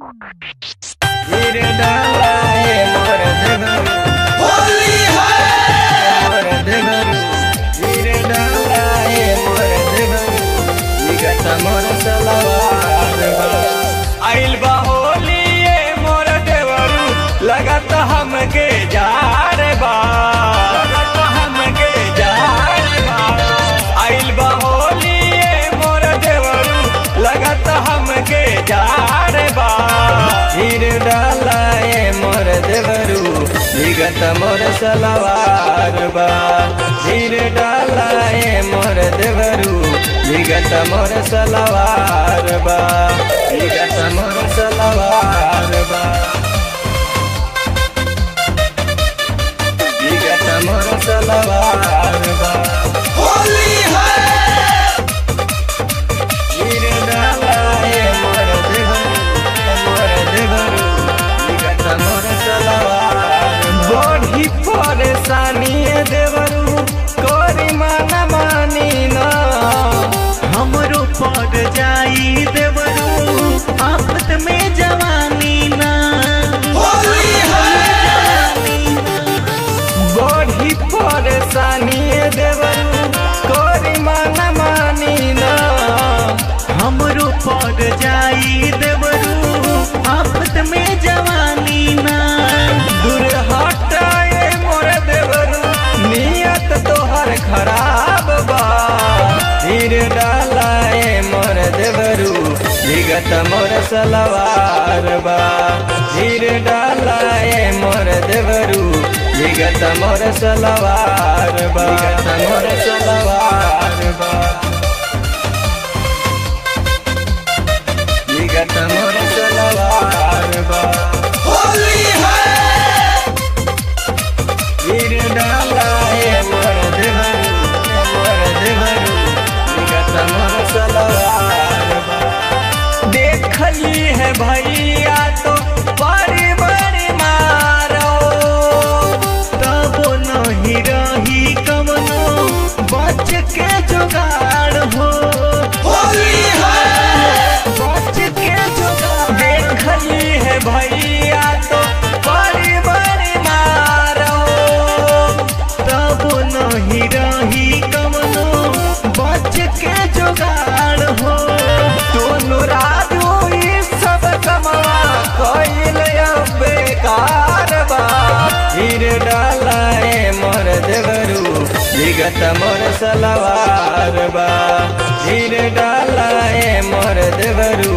धीरे डाला है मोर देवर होली है मोर देवर धीरे डाला है मोर देवर निगत मोर सलवार आइल बा होली ये मोर देवर लगत हमके जार बा लगत हमके जार बा आइल बा होली ये मोर देवर लगत हमके जार बा धीरे डाला ये मोर देवरू निगत मोर सलवार बा धीरे डाला ये मोर देवरू निगत मोर सलवार बा निगत मोर सलवार बा निगत मोर सलवार बा होली है धीरे डाला ये मोर देवरू निगत मोर सलवार बड़ी परेशानी देवरू कोरी मन मानी ना हमरो पड़ जाई देवरू आफत में जवानी ना होली है बड़ी परेशानी देवरू कोरी मन मानी ना हमरो पड़ जाई देवरू आफत में जवानी ना दूर हटाए मोर देवरू नियत तोहर खराब बा धीरे डालाए मोर देवरू निगत मोर सलवार बा धीरे डालाए मोर देवरू निगत मोर सलवार बा निगत मोर सलवार बा निगत मोर सलवार बा होली है धीरे डाला है मोर देवरू निगत मोर सलवार बा देखली है भैया तो बड़ी बड़ी मारो तबो नहीं रही कमनो बच के जुगाड़ हो होली है बच के जुगाड़ देखली है भैया तो बड़ी बड़ी मारो तबो नहीं रही कमनो बच के जुगाड़ हो दोनों राजू ई सब कमवा कोइल बेकार बा धीरे डाला है मोर देवरू निगत मोर सलवार बा धीरे डाला है मोर देवरू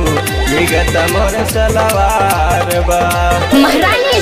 निगत मोर सलवार बा महारानी